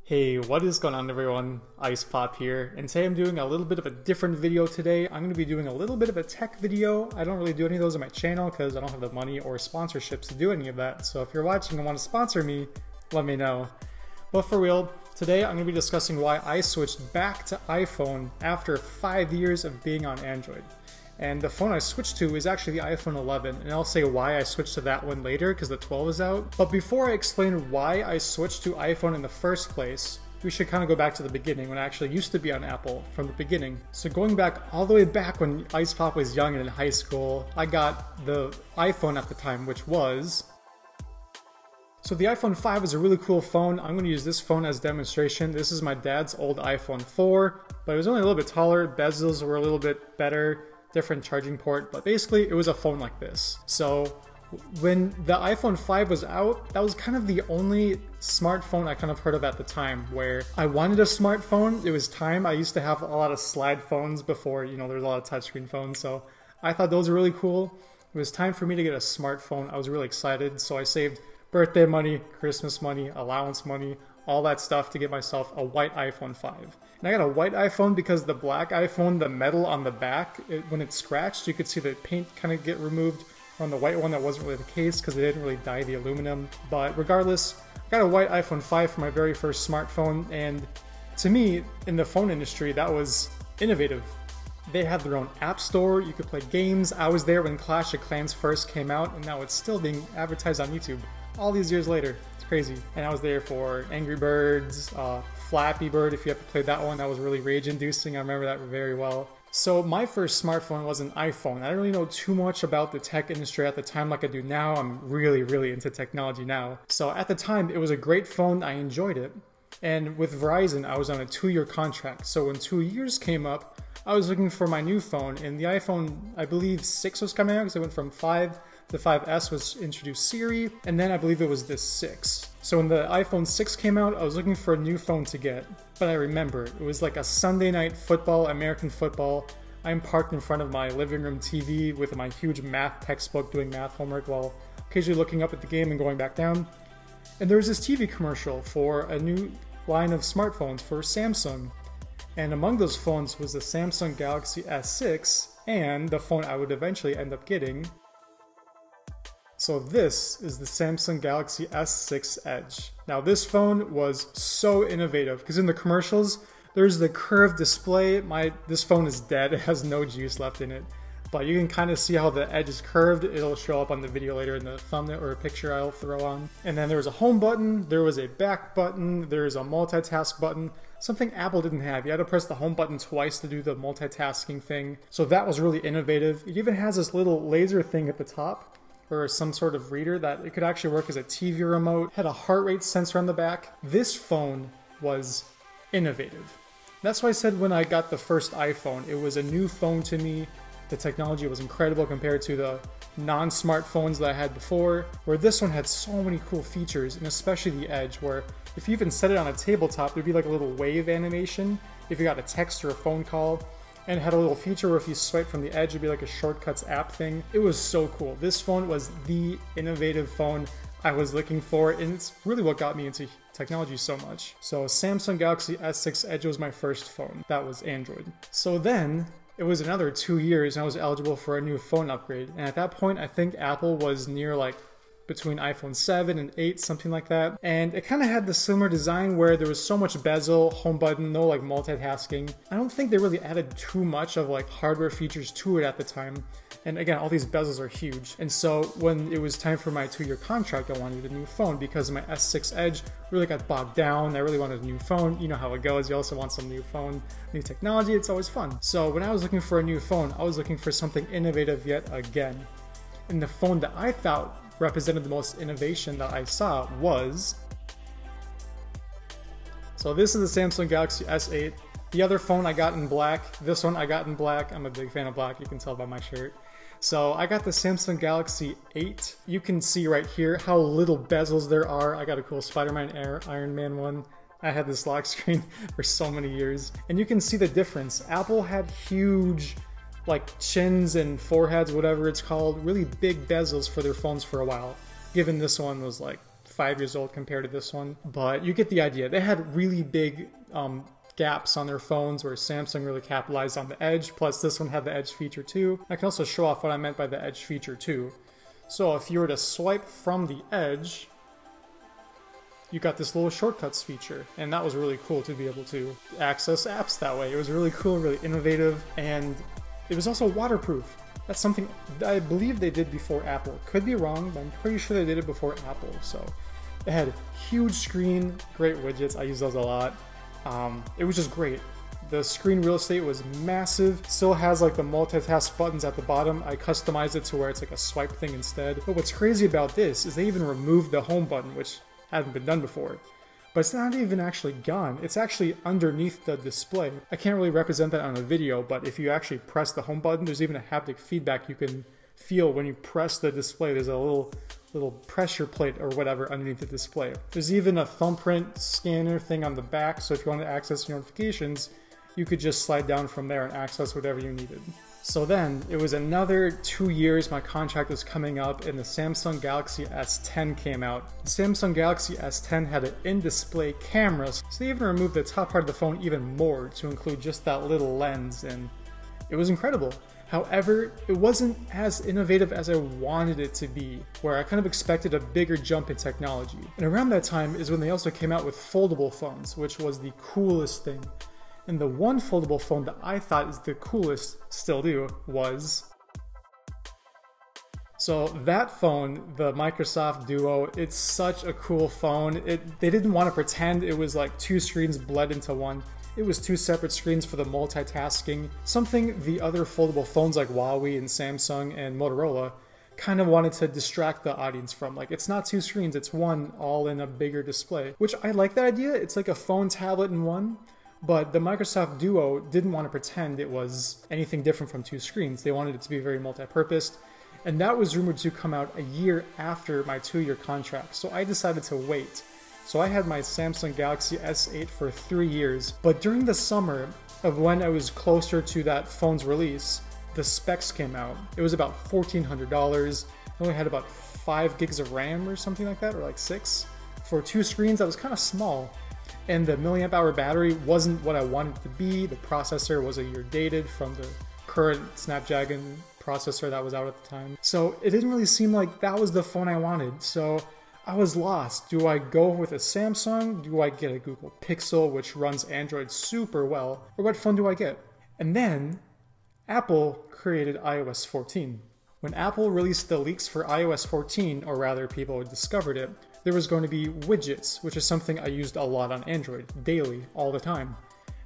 Hey, what is going on everyone? Ice Pop here, and today I'm doing a little bit of a different video today. I'm going to be doing a little bit of a tech video. I don't really do any of those on my channel because I don't have the money or sponsorships to do any of that. So if you're watching and want to sponsor me, let me know. But for real, today I'm going to be discussing why I switched back to iPhone after 5 years of being on Android. And the phone I switched to is actually the iPhone 11, and I'll say why I switched to that one later because the 12 is out. But before I explain why I switched to iPhone in the first place, we should kind of go back to the beginning when I actually used to be on Apple from the beginning. So going back all the way back when Ice Pop was young and in high school, I got the iPhone at the time, which was... So the iPhone 5 is a really cool phone. I'm going to use this phone as demonstration. This is my dad's old iPhone 4, but it was only a little bit taller, bezels were a little bit better, different charging port, but basically it was a phone like this. So when the iPhone 5 was out, that was kind of the only smartphone I kind of heard of at the time where I wanted a smartphone. It was time. I used to have a lot of slide phones before, you know, there was a lot of touchscreen phones, so I thought those were really cool. It was time for me to get a smartphone. I was really excited, so I saved birthday money, Christmas money, allowance money, all that stuff to get myself a white iPhone 5. And I got a white iPhone because the black iPhone, the metal on the back, when it scratched, you could see the paint kind of get removed. On the white one, that wasn't really the case because they didn't really dye the aluminum. But regardless, I got a white iPhone 5 for my very first smartphone, and to me, in the phone industry, that was innovative. They had their own app store, you could play games. I was there when Clash of Clans first came out, and now it's still being advertised on YouTube all these years later. It's crazy. And I was there for Angry Birds, Flappy Bird, if you ever played that one. That was really rage-inducing. I remember that very well. So my first smartphone was an iPhone. I don't really know too much about the tech industry at the time like I do now. I'm really into technology now. So at the time, it was a great phone. I enjoyed it. And with Verizon, I was on a 2-year contract. So when 2 years came up, I was looking for my new phone. And the iPhone, I believe 6 was coming out because it went from 5 the 5S was introduced Siri, and then I believe it was the 6. So when the iPhone 6 came out, I was looking for a new phone to get. But I remember, it was like a Sunday night football, American football. I'm parked in front of my living room TV with my huge math textbook doing math homework while occasionally looking up at the game and going back down. And there was this TV commercial for a new line of smartphones for Samsung. And among those phones was the Samsung Galaxy S10 and the phone I would eventually end up getting. So this is the Samsung Galaxy S6 Edge. Now this phone was so innovative because in the commercials, there's the curved display. This phone is dead, it has no juice left in it. But you can kind of see how the edge is curved. It'll show up on the video later in the thumbnail or a picture I'll throw on. And then there was a home button, there was a back button, there's a multitask button. Something Apple didn't have. You had to press the home button twice to do the multitasking thing. So that was really innovative. It even has this little laser thing at the top, or some sort of reader that it could actually work as a TV remote, had a heart rate sensor on the back. This phone was innovative. That's why I said when I got the first iPhone, it was a new phone to me. The technology was incredible compared to the non-smartphones that I had before, where this one had so many cool features, and especially the Edge, where if you even set it on a tabletop, there'd be like a little wave animation if you got a text or a phone call. And it had a little feature where if you swipe from the edge, it'd be like a shortcuts app thing. It was so cool. This phone was the innovative phone I was looking for, and it's really what got me into technology so much. So Samsung Galaxy S6 Edge was my first phone. That was Android. So then it was another 2 years and I was eligible for a new phone upgrade. And at that point, I think Apple was near like between iPhone 7 and 8, something like that. And it kind of had the similar design where there was so much bezel, home button, no like multitasking. I don't think they really added too much of like hardware features to it at the time. And again, all these bezels are huge. And so when it was time for my 2-year contract, I wanted a new phone because my S6 Edge really got bogged down. I really wanted a new phone. You know how it goes. You also want some new phone, new technology. It's always fun. So when I was looking for a new phone, I was looking for something innovative yet again. And the phone that I thought represented the most innovation that I saw was... So this is the Samsung Galaxy S8. The other phone I got in black. This one I got in black. I'm a big fan of black, you can tell by my shirt. So I got the Samsung Galaxy 8. You can see right here how little bezels there are. I got a cool Spider-Man Iron Man one. I had this lock screen for so many years. And you can see the difference. Apple had huge like chins and foreheads, whatever it's called, really big bezels for their phones for a while, given this one was like 5 years old compared to this one, but you get the idea. They had really big gaps on their phones where Samsung really capitalized on the edge, plus this one had the edge feature too. I can also show off what I meant by the edge feature too. So if you were to swipe from the edge, you got this little shortcuts feature, and that was really cool to be able to access apps that way. It was really cool, really innovative, and it was also waterproof. That's something I believe they did before Apple. Could be wrong, but I'm pretty sure they did it before Apple. So it had huge screen, great widgets. I use those a lot. It was just great. The screen real estate was massive. Still has like the multitask buttons at the bottom. I customized it to where it's like a swipe thing instead. But what's crazy about this is they even removed the home button, which hadn't been done before. But it's not even actually gone. It's actually underneath the display. I can't really represent that on a video, but if you actually press the home button, there's even a haptic feedback you can feel when you press the display. There's a little pressure plate or whatever underneath the display. There's even a thumbprint scanner thing on the back, so if you want to access your notifications, you could just slide down from there and access whatever you needed. So then, it was another 2 years my contract was coming up and the Samsung Galaxy S10 came out. The Samsung Galaxy S10 had an in-display camera, so they even removed the top part of the phone even more to include just that little lens, and it was incredible. However, it wasn't as innovative as I wanted it to be, where I kind of expected a bigger jump in technology. And around that time is when they also came out with foldable phones, which was the coolest thing. And the one foldable phone that I thought is the coolest, still do, was... So that phone, the Microsoft Duo, it's such a cool phone. They didn't want to pretend it was like two screens bled into one. It was two separate screens for the multitasking, something the other foldable phones like Huawei and Samsung and Motorola kind of wanted to distract the audience from. Like, it's not two screens, it's one all in a bigger display, which I like that idea. It's like a phone tablet in one. But the Microsoft Duo didn't want to pretend it was anything different from two screens. They wanted it to be very multi-purposed. And that was rumored to come out a year after my 2-year contract. So I decided to wait. So I had my Samsung Galaxy S8 for 3 years. But during the summer of when I was closer to that phone's release, the specs came out. It was about $1,400. It only had about 5 gigs of RAM or something like that, or like 6. For two screens, that was kind of small. And the milliamp hour battery wasn't what I wanted it to be. The processor was a year dated from the current Snapdragon processor that was out at the time. So it didn't really seem like that was the phone I wanted. So I was lost. Do I go with a Samsung? Do I get a Google Pixel, which runs Android super well? Or what phone do I get? And then Apple created iOS 14. When Apple released the leaks for iOS 14, or rather people discovered it, there was going to be widgets, which is something I used a lot on Android, daily, all the time.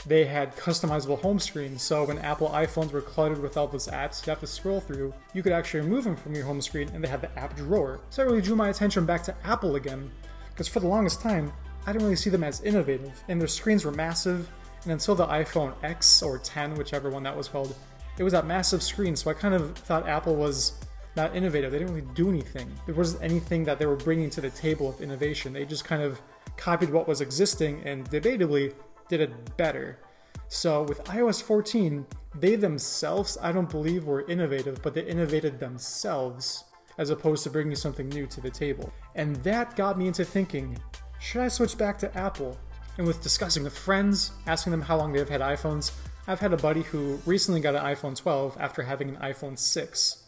They had customizable home screens, so when Apple iPhones were cluttered with all those apps you have to scroll through, you could actually remove them from your home screen, and they had the app drawer. So it really drew my attention back to Apple again, because for the longest time, I didn't really see them as innovative, and their screens were massive, and until the iPhone X or 10, whichever one that was called, it was that massive screen, so I kind of thought Apple was not innovative. They didn't really do anything. There wasn't anything that they were bringing to the table of innovation. They just kind of copied what was existing and debatably did it better. So with iOS 14, they themselves, I don't believe, were innovative, but they innovated themselves as opposed to bringing something new to the table. And that got me into thinking, should I switch back to Apple? And with discussing with friends, asking them how long they've had iPhones, I've had a buddy who recently got an iPhone 12 after having an iPhone 6.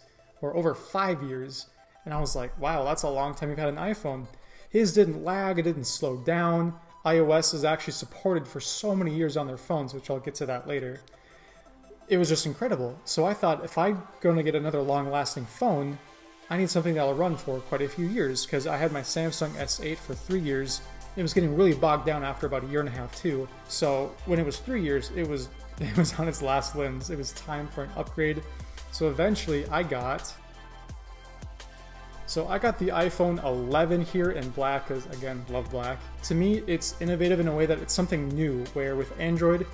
For over 5 years, and I was like, wow, that's a long time you've had an iPhone. His didn't lag, it didn't slow down. iOS is actually supported for so many years on their phones, which I'll get to that later. It was just incredible. So I thought, if I'm going to get another long-lasting phone, I need something that'll run for quite a few years, because I had my Samsung S8 for 3 years. It was getting really bogged down after about a year and a half too. So when it was 3 years, it was on its last limbs. It was time for an upgrade. So eventually I got the iPhone 11 here in black, because again, love black. To me, it's innovative in a way that it's something new, where with Android,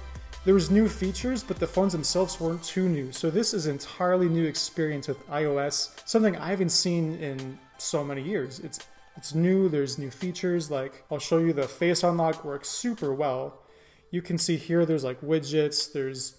there was new features, but the phones themselves weren't too new. So this is an entirely new experience with iOS, something I haven't seen in so many years. It's new, there's new features, like I'll show you the Face Unlock works super well. You can see here there's like widgets, there's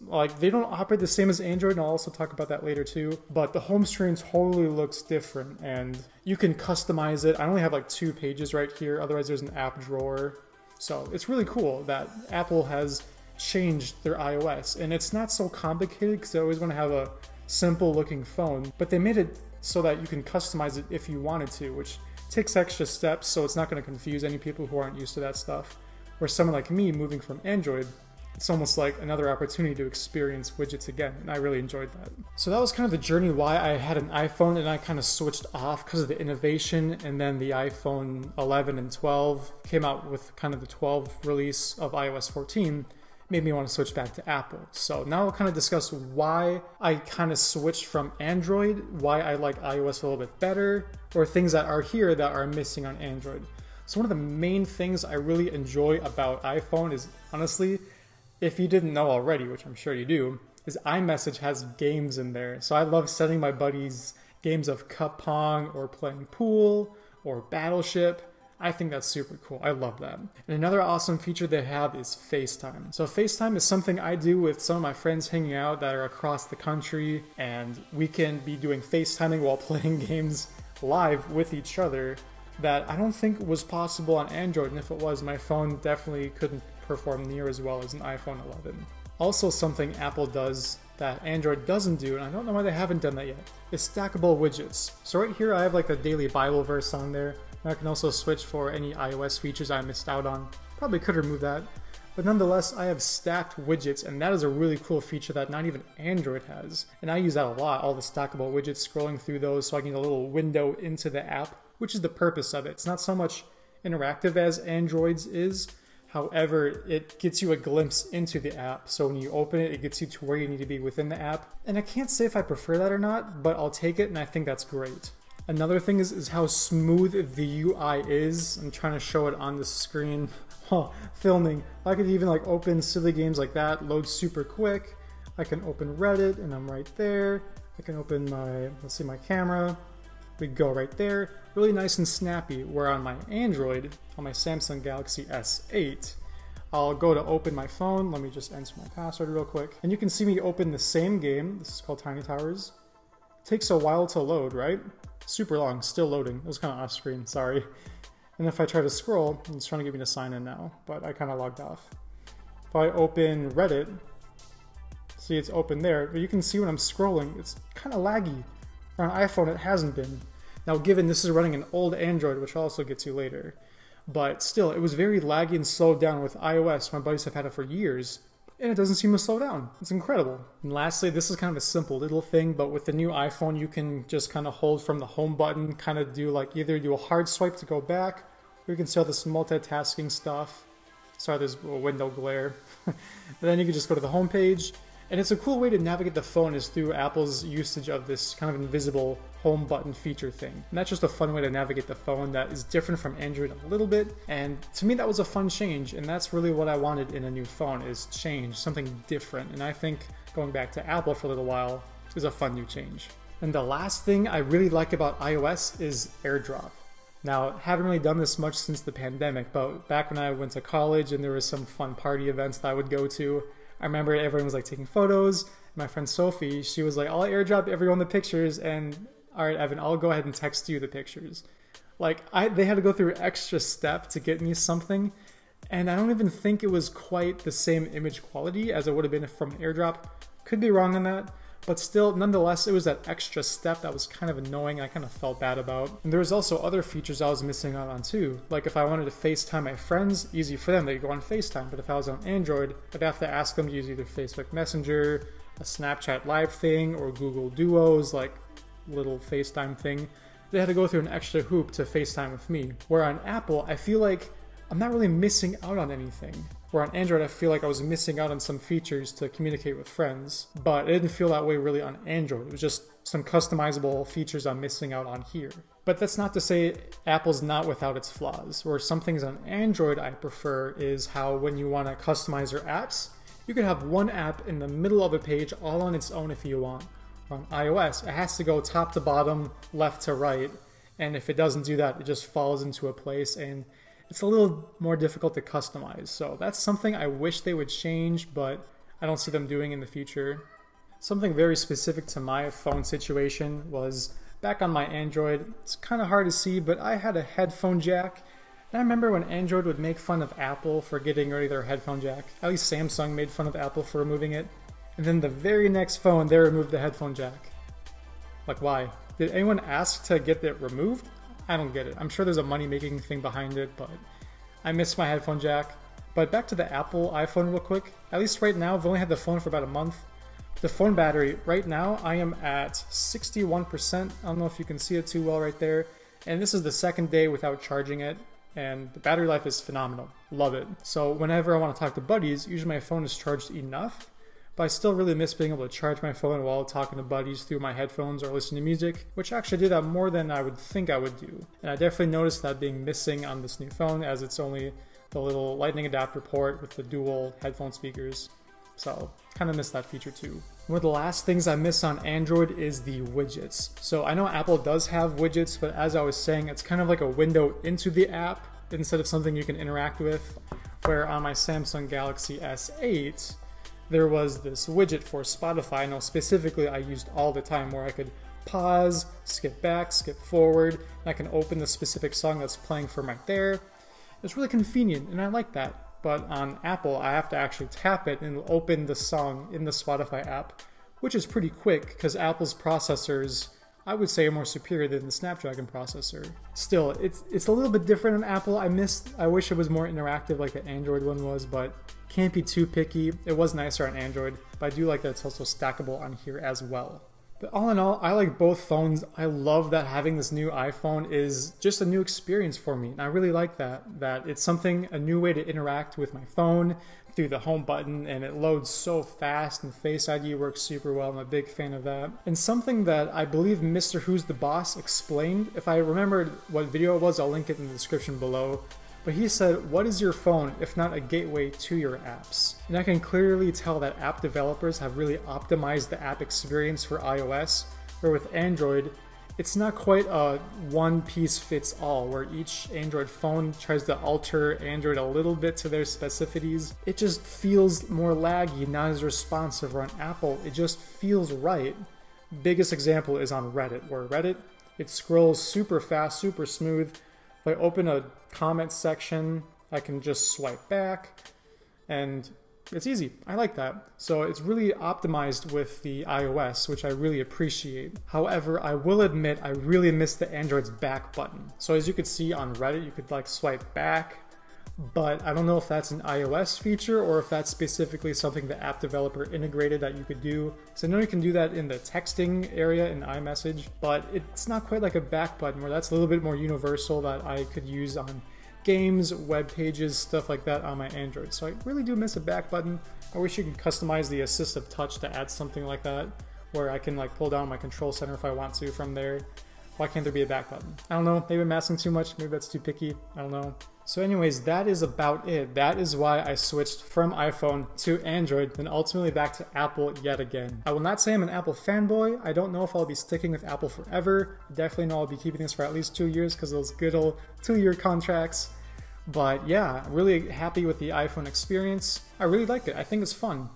Like, they don't operate the same as Android, and I'll also talk about that later too, but the home screen totally looks different, and you can customize it. I only have like 2 pages right here, otherwise there's an app drawer. So it's really cool that Apple has changed their iOS, and it's not so complicated because I always want to have a simple looking phone, but they made it so that you can customize it if you wanted to, which takes extra steps, so it's not going to confuse any people who aren't used to that stuff. Where someone like me moving from Android, it's almost like another opportunity to experience widgets again, and I really enjoyed that. So that was kind of the journey why I had an iPhone, and I kind of switched off because of the innovation, and then the iPhone 11 and 12 came out with kind of the 12 release of iOS 14, made me want to switch back to Apple. So now I'll kind of discuss why I kind of switched from Android, why I like iOS a little bit better, or things that are here that are missing on Android. So one of the main things I really enjoy about iPhone is, honestly, if you didn't know already, which I'm sure you do, is iMessage has games in there. So I love sending my buddies games of cup pong or playing pool or Battleship. I think that's super cool. I love that. And another awesome feature they have is FaceTime. So FaceTime is something I do with some of my friends hanging out that are across the country, and we can be doing FaceTiming while playing games live with each other that I don't think was possible on Android, and if it was, my phone definitely couldn't perform near as well as an iPhone 11. Also, something Apple does that Android doesn't do, and I don't know why they haven't done that yet, is stackable widgets. So right here I have like a daily Bible verse on there. I can also switch for any iOS features I missed out on. Probably could remove that. But nonetheless, I have stacked widgets, and that is a really cool feature that not even Android has. And I use that a lot, all the stackable widgets, scrolling through those so I can get a little window into the app, which is the purpose of it. It's not so much interactive as Android's is. However, it gets you a glimpse into the app. So when you open it, it gets you to where you need to be within the app. And I can't say if I prefer that or not, but I'll take it, and I think that's great. Another thing is how smooth the UI is. I'm trying to show it on the screen while filming. I could even like open silly games like that, load super quick. I can open Reddit and I'm right there. I can open my, let's see, my camera. We go right there. Really nice and snappy. Where on my Android, on my Samsung Galaxy S8, I'll go to open my phone. Let me just enter my password real quick. And you can see me open the same game. This is called Tiny Towers. Takes a while to load, right? Super long, still loading. It was kind of off screen, sorry. And if I try to scroll, it's trying to get me to sign in now, but I kind of logged off. If I open Reddit, see it's open there, but you can see when I'm scrolling, it's kind of laggy. On iPhone, it hasn't been. Now, given this is running an old Android, which I'll also get to later, but still, it was very laggy and slowed down with iOS. My buddies have had it for years, and it doesn't seem to slow down. It's incredible. And lastly, this is kind of a simple little thing, but with the new iPhone, you can just kind of hold from the home button, kind of do like either do a hard swipe to go back, or you can see all this multitasking stuff. Sorry, there's a window glare. And then you can just go to the home page. And it's a cool way to navigate the phone is through Apple's usage of this kind of invisible home button feature thing. And that's just a fun way to navigate the phone that is different from Android a little bit. And to me, that was a fun change. And that's really what I wanted in a new phone, is change, something different. And I think going back to Apple for a little while is a fun new change. And the last thing I really like about iOS is Airdrop. Now, haven't really done this much since the pandemic, but back when I went to college and there was some fun party events that I would go to, I remember everyone was like taking photos. My friend Sophie, she was like, I'll airdrop everyone the pictures, and all right, Evan, I'll go ahead and text you the pictures. Like, they had to go through an extra step to get me something, and I don't even think it was quite the same image quality as it would have been from Airdrop. Could be wrong on that, but still, nonetheless, it was that extra step that was kind of annoying. I kind of felt bad about. And there was also other features I was missing out on too. Like if I wanted to FaceTime my friends, easy for them, they'd go on FaceTime. But if I was on Android, I'd have to ask them to use either Facebook Messenger, a Snapchat Live thing, or Google Duos, like little FaceTime thing. They had to go through an extra hoop to FaceTime with me. Where on Apple, I feel like I'm not really missing out on anything. Where on Android, I feel like I was missing out on some features to communicate with friends, but it didn't feel that way really on Android. It was just some customizable features I'm missing out on here. But that's not to say Apple's not without its flaws. Where some things on Android I prefer is how when you want to customize your apps, you can have one app in the middle of a page all on its own if you want. On iOS, it has to go top to bottom, left to right, and if it doesn't do that, it just falls into a place, and it's a little more difficult to customize. So that's something I wish they would change, but I don't see them doing in the future. Something very specific to my phone situation was back on my Android. It's kind of hard to see, but I had a headphone jack. And I remember when Android would make fun of Apple for getting rid of their headphone jack. At least Samsung made fun of Apple for removing it. And then the very next phone, they removed the headphone jack. Like, why? Did anyone ask to get it removed? I don't get it. I'm sure there's a money-making thing behind it, but I miss my headphone jack. But back to the Apple iPhone real quick. At least right now, I've only had the phone for about a month. The phone battery, right now, I am at 61%. I don't know if you can see it too well right there. And this is the second day without charging it. And the battery life is phenomenal. Love it. So whenever I want to talk to buddies, usually my phone is charged enough. But I still really miss being able to charge my phone while talking to buddies through my headphones or listening to music, which actually did that more than I would think I would do. And I definitely noticed that being missing on this new phone, as it's only the little lightning adapter port with the dual headphone speakers. So kind of miss that feature too. One of the last things I miss on Android is the widgets. So I know Apple does have widgets, but as I was saying, it's kind of like a window into the app instead of something you can interact with. Where on my Samsung Galaxy S8, there was this widget for Spotify. I know specifically I used all the time, where I could pause, skip back, skip forward, and I can open the specific song that's playing from right there. It's really convenient, and I like that. But on Apple, I have to actually tap it and open the song in the Spotify app, which is pretty quick because Apple's processors, I would say, are more superior than the Snapdragon processor. Still, it's a little bit different on Apple. I wish it was more interactive like the Android one was, but can't be too picky. It was nicer on Android, but I do like that it's also stackable on here as well. But all in all, I like both phones. I love that having this new iPhone is just a new experience for me. And I really like that it's something, a new way to interact with my phone through the home button, and it loads so fast, and Face ID works super well. I'm a big fan of that. And something that I believe Mr. Who's the Boss explained, if I remembered what video it was, I'll link it in the description below. But he said, what is your phone if not a gateway to your apps? And I can clearly tell that app developers have really optimized the app experience for iOS, where with Android, it's not quite a one-piece-fits-all, where each Android phone tries to alter Android a little bit to their specificities. It just feels more laggy, not as responsive. Or on Apple, it just feels right. Biggest example is on Reddit, where Reddit, it scrolls super fast, super smooth. If I open a comment section, I can just swipe back, and it's easy. I like that. So it's really optimized with the iOS, which I really appreciate. However, I will admit I really miss the Android's back button. So as you could see on Reddit, you could like swipe back, but I don't know if that's an iOS feature or if that's specifically something the app developer integrated that you could do. So I know you can do that in the texting area in iMessage, but it's not quite like a back button, where that's a little bit more universal that I could use on games, web pages, stuff like that on my Android. So I really do miss a back button. I wish you could customize the assistive touch to add something like that, where I can like pull down my control center if I want to from there. Why can't there be a back button? I don't know, maybe I'm asking too much, maybe that's too picky, I don't know. So anyways, that is about it. That is why I switched from iPhone to Android, then ultimately back to Apple yet again. I will not say I'm an Apple fanboy. I don't know if I'll be sticking with Apple forever. I definitely know I'll be keeping this for at least 2 years because of those good old 2-year contracts. But yeah, I'm really happy with the iPhone experience. I really like it. I think it's fun.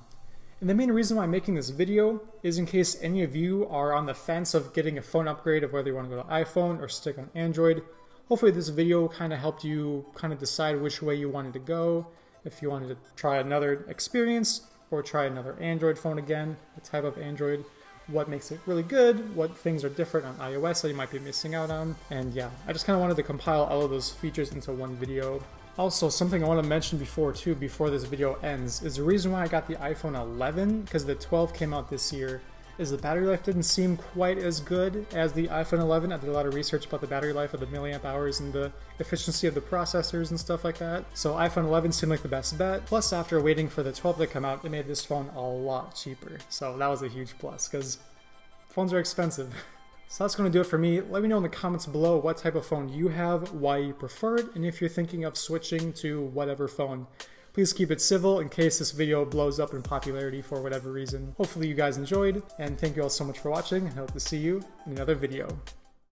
And the main reason why I'm making this video is in case any of you are on the fence of getting a phone upgrade, of whether you want to go to iPhone or stick on Android. Hopefully this video kind of helped you kind of decide which way you wanted to go. If you wanted to try another experience or try another Android phone again, the type of Android, what makes it really good, what things are different on iOS that you might be missing out on. And yeah, I just kind of wanted to compile all of those features into one video. Also, something I want to mention before this video ends, is the reason why I got the iPhone 11, because the 12 came out this year, is the battery life didn't seem quite as good as the iPhone 11. I did a lot of research about the battery life of the milliamp hours and the efficiency of the processors and stuff like that. So iPhone 11 seemed like the best bet. Plus, after waiting for the 12 to come out, it made this phone a lot cheaper. So that was a huge plus, because phones are expensive. So that's going to do it for me. Let me know in the comments below what type of phone you have, why you prefer it, and if you're thinking of switching to whatever phone. Please keep it civil in case this video blows up in popularity for whatever reason. Hopefully you guys enjoyed, and thank you all so much for watching, and I hope to see you in another video.